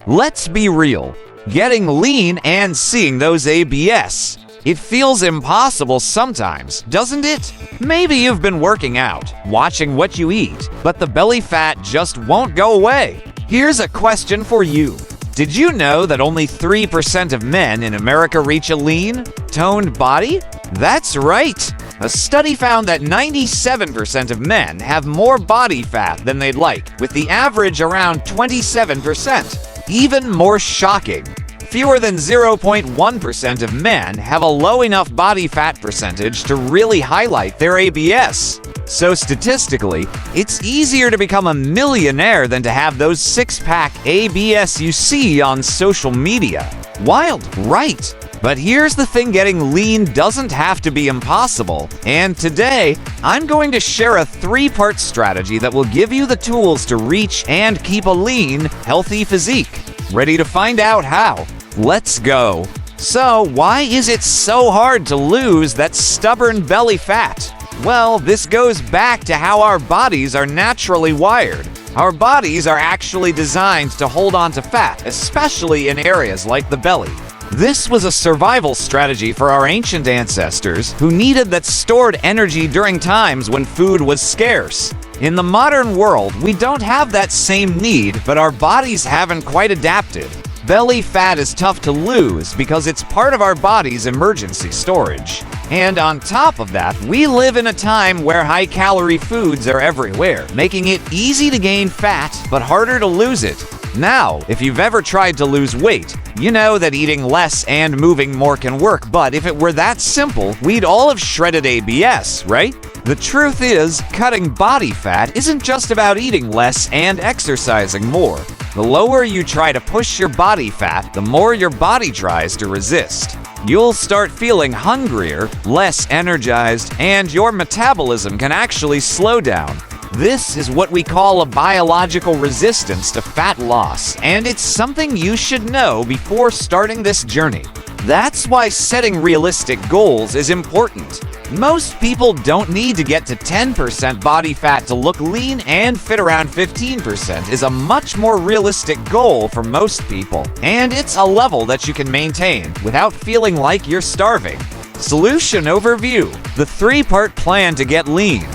Let's be real. Getting lean and seeing those ABS. It feels impossible sometimes, doesn't it? Maybe you've been working out, watching what you eat, but the belly fat just won't go away. Here's a question for you. Did you know that only 3% of men in America reach a lean, toned body? That's right! A study found that 97% of men have more body fat than they'd like, with the average around 27%. Even more shocking, fewer than 0.1% of men have a low enough body fat percentage to really highlight their ABS. So statistically, it's easier to become a millionaire than to have those six-pack ABS you see on social media. Wild, right? But here's the thing, getting lean doesn't have to be impossible. And today, I'm going to share a three-part strategy that will give you the tools to reach and keep a lean, healthy physique. Ready to find out how? Let's go. So, why is it so hard to lose that stubborn belly fat? Well, this goes back to how our bodies are naturally wired. Our bodies are actually designed to hold on to fat, especially in areas like the belly. This was a survival strategy for our ancient ancestors who needed that stored energy during times when food was scarce. In the modern world, we don't have that same need, but our bodies haven't quite adapted. Belly fat is tough to lose because it's part of our body's emergency storage. And on top of that, we live in a time where high-calorie foods are everywhere, making it easy to gain fat but harder to lose it. Now, if you've ever tried to lose weight, you know that eating less and moving more can work, but if it were that simple, we'd all have shredded ABS, right? The truth is, cutting body fat isn't just about eating less and exercising more. The lower you try to push your body fat, the more your body tries to resist. You'll start feeling hungrier, less energized, and your metabolism can actually slow down. This is what we call a biological resistance to fat loss, and it's something you should know before starting this journey. That's why setting realistic goals is important. Most people don't need to get to 10% body fat to look lean, and fit around 15% is a much more realistic goal for most people. And it's a level that you can maintain without feeling like you're starving. Solution overview: the three-part plan to get lean.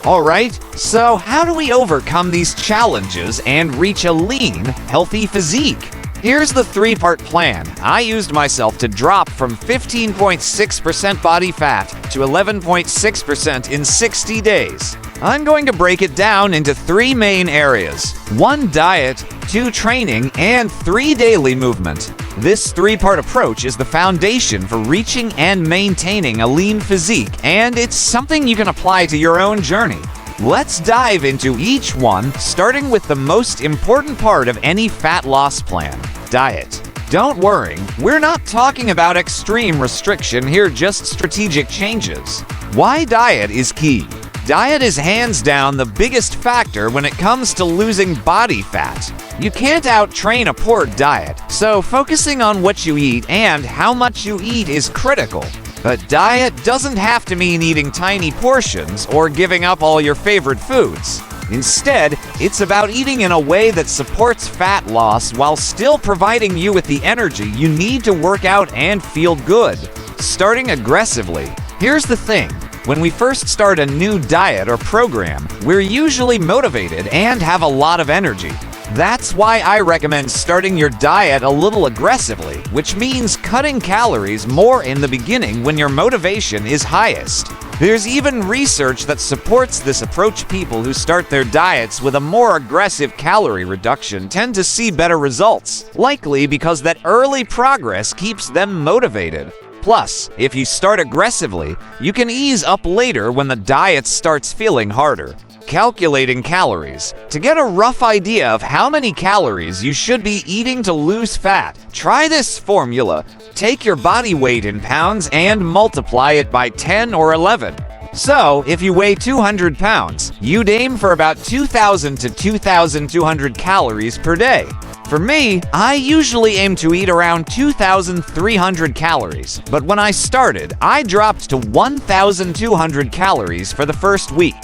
Alright, so how do we overcome these challenges and reach a lean, healthy physique? Here's the three-part plan I used myself to drop from 15.6% body fat to 11.6% in 60 days. I'm going to break it down into three main areas: 1 diet, 2 training, and 3 daily movement. This three-part approach is the foundation for reaching and maintaining a lean physique, and it's something you can apply to your own journey. Let's dive into each one, starting with the most important part of any fat loss plan: diet. Don't worry, we're not talking about extreme restriction here, just strategic changes. Why diet is key. Diet is hands down the biggest factor when it comes to losing body fat. You can't out-train a poor diet, so focusing on what you eat and how much you eat is critical. But diet doesn't have to mean eating tiny portions or giving up all your favorite foods. Instead, it's about eating in a way that supports fat loss while still providing you with the energy you need to work out and feel good. Starting aggressively. Here's the thing. When we first start a new diet or program, we're usually motivated and have a lot of energy. That's why I recommend starting your diet a little aggressively, which means cutting calories more in the beginning when your motivation is highest. There's even research that supports this approach. People who start their diets with a more aggressive calorie reduction tend to see better results, likely because that early progress keeps them motivated. Plus, if you start aggressively, you can ease up later when the diet starts feeling harder. Calculating calories. To get a rough idea of how many calories you should be eating to lose fat, try this formula. Take your body weight in pounds and multiply it by 10 or 11. So, if you weigh 200 pounds, you'd aim for about 2,000 to 2,200 calories per day. For me, I usually aim to eat around 2,300 calories, but when I started, I dropped to 1,200 calories for the first week.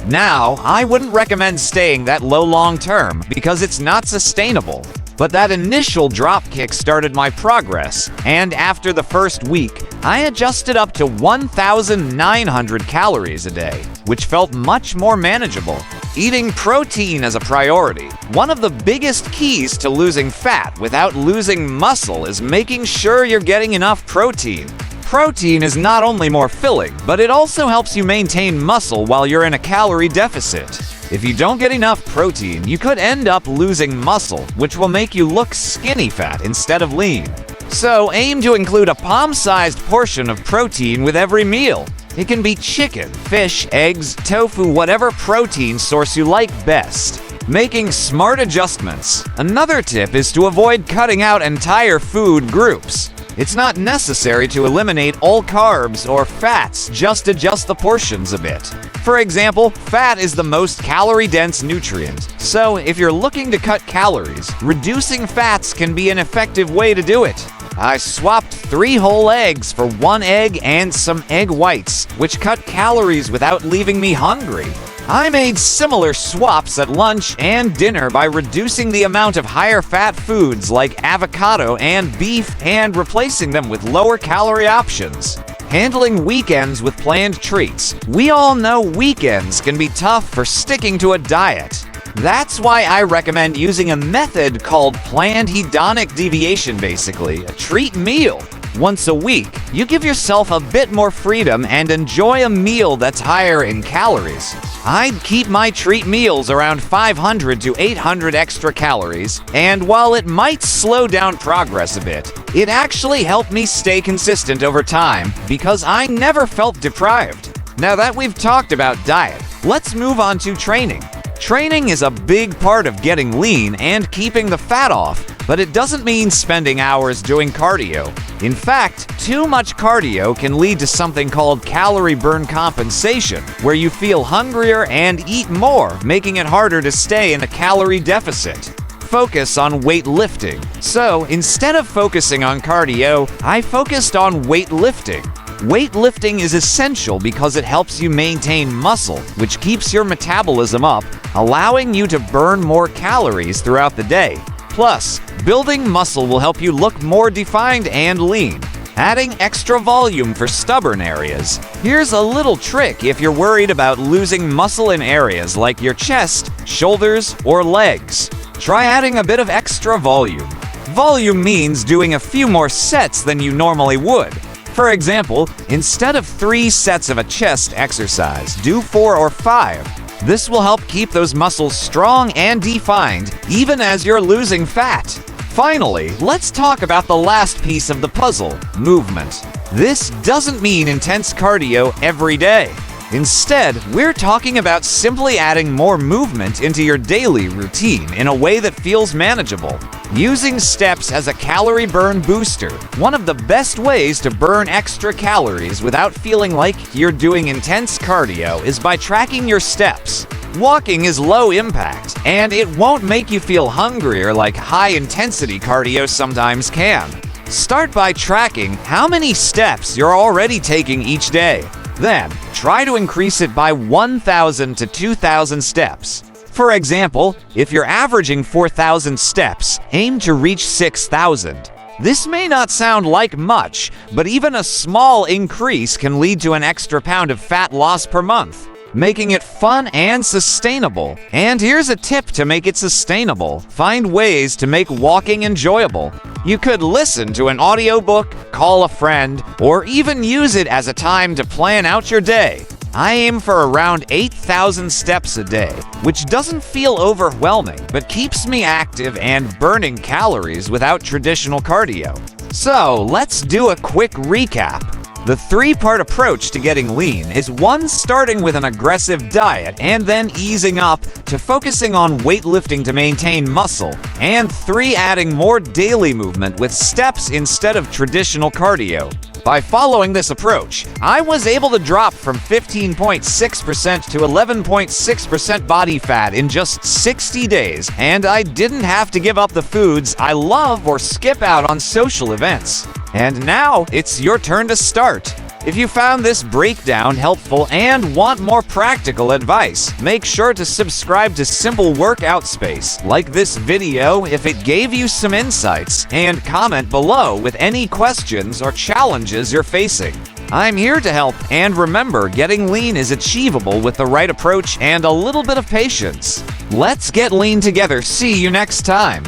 Now, I wouldn't recommend staying that low long term because it's not sustainable. But that initial drop kick started my progress, and after the first week, I adjusted up to 1,900 calories a day, which felt much more manageable. Eating protein is a priority. One of the biggest keys to losing fat without losing muscle is making sure you're getting enough protein. Protein is not only more filling, but it also helps you maintain muscle while you're in a calorie deficit. If you don't get enough protein, you could end up losing muscle, which will make you look skinny fat instead of lean. So aim to include a palm-sized portion of protein with every meal. It can be chicken, fish, eggs, tofu, whatever protein source you like best. Making smart adjustments. Another tip is to avoid cutting out entire food groups. It's not necessary to eliminate all carbs or fats, just adjust the portions a bit. For example, fat is the most calorie-dense nutrient, so if you're looking to cut calories, reducing fats can be an effective way to do it. I swapped 3 whole eggs for 1 egg and some egg whites, which cut calories without leaving me hungry. I made similar swaps at lunch and dinner by reducing the amount of higher fat foods like avocado and beef and replacing them with lower calorie options. Handling weekends with planned treats. We all know weekends can be tough for sticking to a diet. That's why I recommend using a method called planned hedonic deviation, basically, a treat meal. Once a week, you give yourself a bit more freedom and enjoy a meal that's higher in calories. I'd keep my treat meals around 500 to 800 extra calories, and while it might slow down progress a bit, it actually helped me stay consistent over time because I never felt deprived. Now that we've talked about diet, let's move on to training. Training is a big part of getting lean and keeping the fat off, but it doesn't mean spending hours doing cardio. In fact, too much cardio can lead to something called calorie burn compensation, where you feel hungrier and eat more, making it harder to stay in a calorie deficit. Focus on weightlifting. So, instead of focusing on cardio, I focused on weightlifting. Weightlifting is essential because it helps you maintain muscle, which keeps your metabolism up, allowing you to burn more calories throughout the day. Plus, building muscle will help you look more defined and lean. Adding extra volume for stubborn areas. Here's a little trick if you're worried about losing muscle in areas like your chest, shoulders, or legs. Try adding a bit of extra volume. Volume means doing a few more sets than you normally would. For example, instead of 3 sets of a chest exercise, do 4 or 5. This will help keep those muscles strong and defined, even as you're losing fat. Finally, let's talk about the last piece of the puzzle, movement. This doesn't mean intense cardio every day. Instead, we're talking about simply adding more movement into your daily routine in a way that feels manageable. Using steps as a calorie burn booster, one of the best ways to burn extra calories without feeling like you're doing intense cardio is by tracking your steps. Walking is low impact, and it won't make you feel hungrier like high-intensity cardio sometimes can. Start by tracking how many steps you're already taking each day. Then, try to increase it by 1,000 to 2,000 steps. For example, if you're averaging 4,000 steps, aim to reach 6,000. This may not sound like much, but even a small increase can lead to an extra pound of fat loss per month, making it fun and sustainable. And here's a tip to make it sustainable. Find ways to make walking enjoyable. You could listen to an audiobook, call a friend, or even use it as a time to plan out your day. I aim for around 8,000 steps a day, which doesn't feel overwhelming, but keeps me active and burning calories without traditional cardio. So, let's do a quick recap. The 3-part approach to getting lean is 1. Starting with an aggressive diet and then easing up to focusing on weightlifting to maintain muscle, and 3. Adding more daily movement with steps instead of traditional cardio. By following this approach, I was able to drop from 15.6% to 11.6% body fat in just 60 days, and I didn't have to give up the foods I love or skip out on social events. And now, it's your turn to start. If you found this breakdown helpful and want more practical advice, make sure to subscribe to Simple Workout Space, like this video if it gave you some insights, and comment below with any questions or challenges you're facing. I'm here to help, and remember, getting lean is achievable with the right approach and a little bit of patience. Let's get lean together. See you next time.